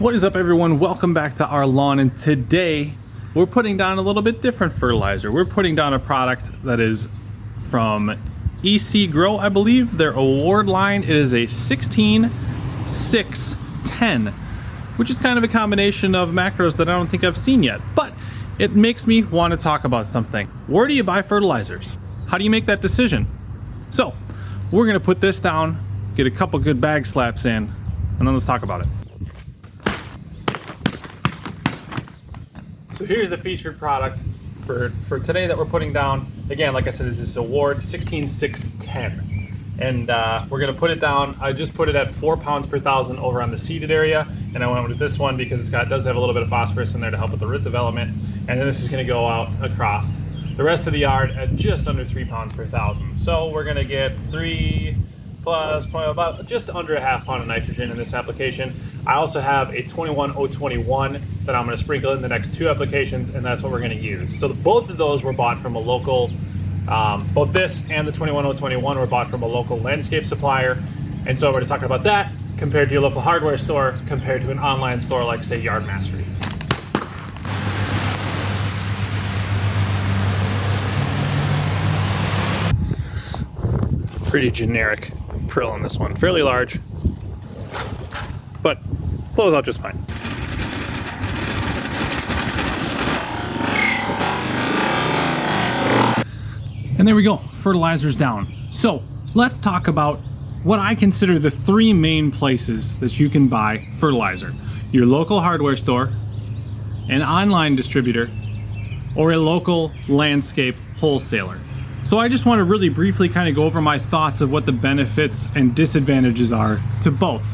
What is up, everyone? Welcome back to our lawn, and today we're putting down a little bit different fertilizer. We're putting down a product that is from EC Grow, I believe, their award line. It is a 16-6-10, which is kind of a combination of macros that I don't think I've seen yet, but it makes me want to talk about something. Where do you buy fertilizers? How do you make that decision? So we're gonna put this down, get a couple good bag slaps in, and then let's talk about it. So here's the featured product for today that we're putting down. Again, like I said, is this award 16-6-10. And we're gonna put it down. I just put it at 4 pounds per thousand over on the seeded area. And I went with this one because it does have a little bit of phosphorus in there to help with the root development. And then this is gonna go out across the rest of the yard at just under 3 pounds per thousand. So we're gonna get 3 plus about just under a half pound of nitrogen in this application. I also have a 21-021 that I'm going to sprinkle in the next 2 applications, and that's what we're going to use. So both of those were bought from a local, both this and the 21-021 were bought from a local landscape supplier. And so we're talking about that compared to your local hardware store, compared to an online store like, say, Yard Mastery. Pretty generic prill on this one, fairly large, but flows out just fine. And there we go, fertilizer's down. So let's talk about what I consider the 3 main places that you can buy fertilizer: your local hardware store, an online distributor, or a local landscape wholesaler. So I just want to really briefly kind of go over my thoughts of what the benefits and disadvantages are to both.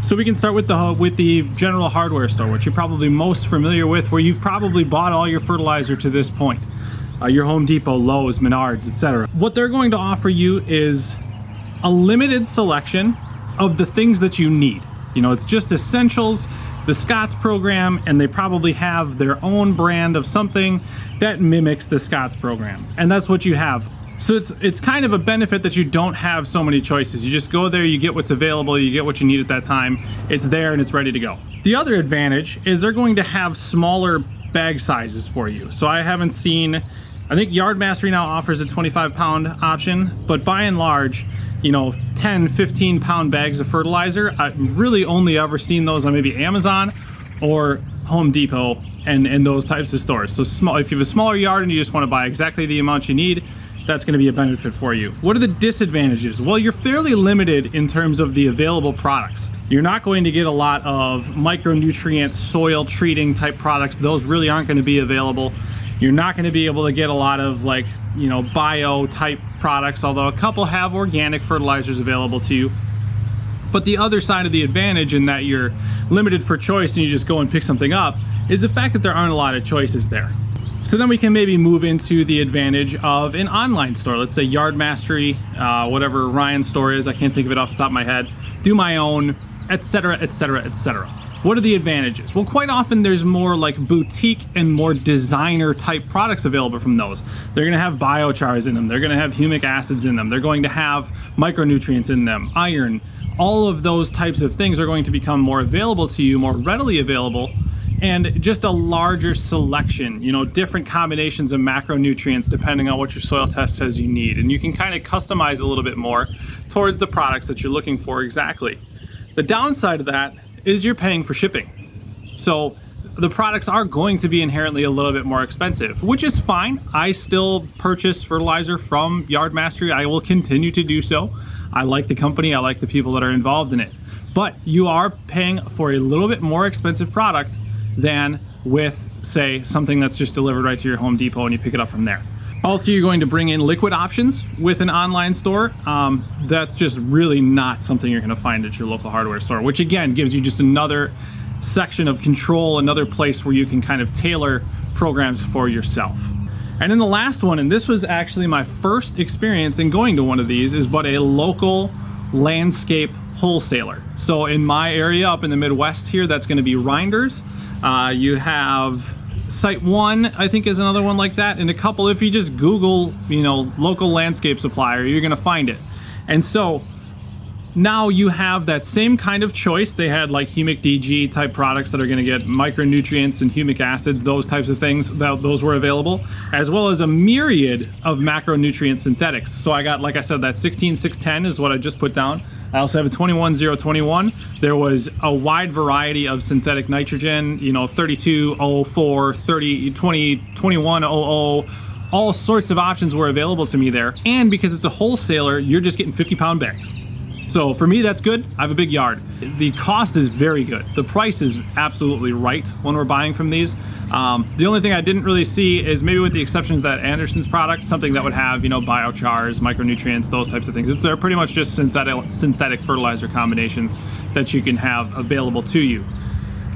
So we can start with the general hardware store, which you're probably most familiar with, where you've probably bought all your fertilizer to this point. Your Home Depot, Lowe's, Menards, etc. What they're going to offer you is a limited selection of the things that you need. You know, it's just essentials, the Scott's program, and they probably have their own brand of something that mimics the Scott's program. And that's what you have. So it's kind of a benefit that you don't have so many choices. You just go there, you get what's available, you get what you need at that time. It's there and it's ready to go. The other advantage is they're going to have smaller bag sizes for you. So I haven't seen, I think Yard Mastery now offers a 25-pound option, but by and large, you know, 10, 15-pound bags of fertilizer, I've really only ever seen those on maybe Amazon or Home Depot and those types of stores. So small, if you have a smaller yard and you just want to buy exactly the amount you need, that's going to be a benefit for you. What are the disadvantages? Well, you're fairly limited in terms of the available products. You're not going to get a lot of micronutrient soil treating type products. Those really aren't going to be available. You're not going to be able to get a lot of, like, you know, bio type products, although a couple have organic fertilizers available to you. But the other side of the advantage, in that you're limited for choice and you just go and pick something up, is the fact that there aren't a lot of choices there. So then we can maybe move into the advantage of an online store. Let's say Yard Mastery, whatever Ryan's store is, I can't think of it off the top of my head, Do My Own, etc., etc., etc. What are the advantages? Well, quite often there's more like boutique and more designer type products available from those. They're gonna have biochars in them, they're gonna have humic acids in them, they're going to have micronutrients in them, iron. All of those types of things are going to become more available to you, more readily available, and just a larger selection, you know, different combinations of macronutrients depending on what your soil test says you need. And you can kind of customize a little bit more towards the products that you're looking for exactly. The downside of that is you're paying for shipping. So the products are going to be inherently a little bit more expensive, which is fine. I still purchase fertilizer from Yard Mastery. I will continue to do so. I like the company, I like the people that are involved in it. But you are paying for a little bit more expensive product than with, say, something that's just delivered right to your Home Depot and you pick it up from there. Also, you're going to bring in liquid options with an online store. That's just really not something you're going to find at your local hardware store, which again gives you just another section of control, another place where you can kind of tailor programs for yourself. And then the last one, and this was actually my first experience in going to one of these, is but a local landscape wholesaler. So in my area up in the Midwest here, that's going to be Reinders. You have Site One, I think, is another one like that, and a couple. If you just Google, you know, local landscape supplier, you're going to find it. And so now you have that same kind of choice. They had like humic DG type products that are going to get micronutrients and humic acids, those types of things, those were available, as well as a myriad of macronutrient synthetics. So I got, like I said, that 16610 is what I just put down. I also have a 21021. There was a wide variety of synthetic nitrogen, 3204, 30, 20, 2100. All sorts of options were available to me there. And because it's a wholesaler, you're just getting 50-pound bags. So for me, that's good. I have a big yard. The cost is very good. The price is absolutely right when we're buying from these. The only thing I didn't really see is, maybe with the exceptions that Anderson's product, something that would have, biochars, micronutrients, those types of things. They're pretty much just synthetic fertilizer combinations that you can have available to you.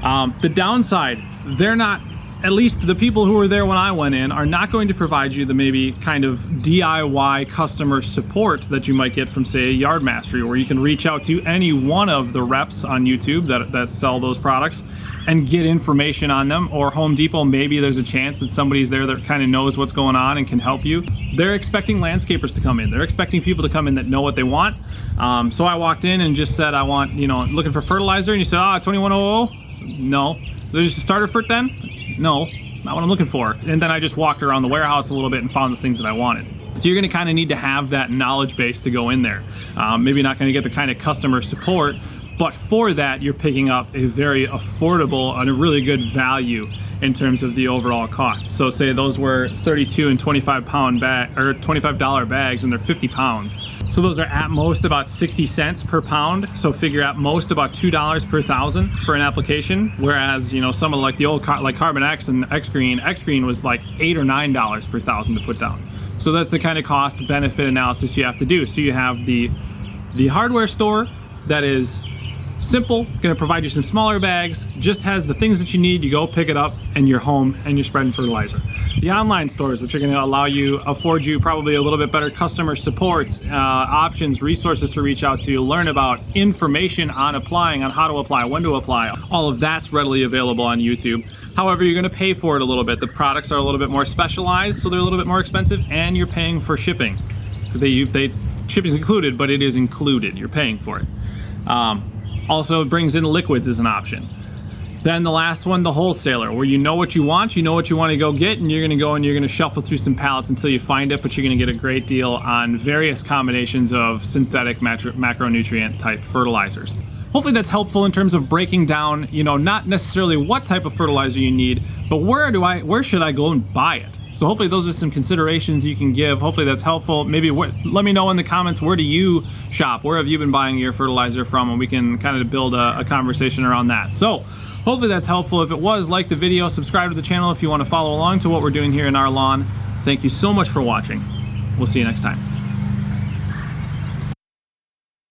The downside, they're not, at least the people who were there when I went in, are not going to provide you the maybe kind of DIY customer support that you might get from, say, a Yard Mastery, where you can reach out to any one of the reps on YouTube that sell those products and get information on them. Or Home Depot, maybe there's a chance that somebody's there that kind of knows what's going on and can help you. They're expecting landscapers to come in. They're expecting people to come in that know what they want. So I walked in and just said, I want, looking for fertilizer. And you said, 2100? So, no. So just a starter fert then? No, it's not what I'm looking for. And then I just walked around the warehouse a little bit and found the things that I wanted. So you're gonna kind of need to have that knowledge base to go in there. Maybe not gonna get the kind of customer support, but for that, you're picking up a very affordable and a really good value in terms of the overall cost. So say those were 32 and 25-pound bag, or $25 bags, and they're 50 pounds. So those are at most about 60 cents per pound. So figure at most about $2 per thousand for an application. Whereas, some of like the old like Carbon X and X Green was like $8 or $9 per thousand to put down. So that's the kind of cost benefit analysis you have to do. So you have the hardware store that is simple, going to provide you some smaller bags, just has the things that you need. You go pick it up and you're home and you're spreading fertilizer. The online stores, which are going to afford you probably a little bit better customer support, options, resources to reach out to, learn about information on applying, on how to apply, when to apply. All of that's readily available on YouTube. However, you're going to pay for it a little bit. The products are a little bit more specialized, so they're a little bit more expensive, and you're paying for shipping. Shipping's included, but it is included. You're paying for it. Also, it brings in liquids as an option. Then the last one, the wholesaler, where you know what you want to go get, and you're going to shuffle through some pallets until you find it, but you're going to get a great deal on various combinations of synthetic macronutrient type fertilizers. Hopefully that's helpful in terms of breaking down, not necessarily what type of fertilizer you need, but where should I go and buy it? So hopefully those are some considerations you can give. Hopefully that's helpful. Maybe let me know in the comments, where do you shop? Where have you been buying your fertilizer from? And we can kind of build a conversation around that. So hopefully that's helpful. If it was, like the video, subscribe to the channel if you want to follow along to what we're doing here in our lawn. Thank you so much for watching. We'll see you next time.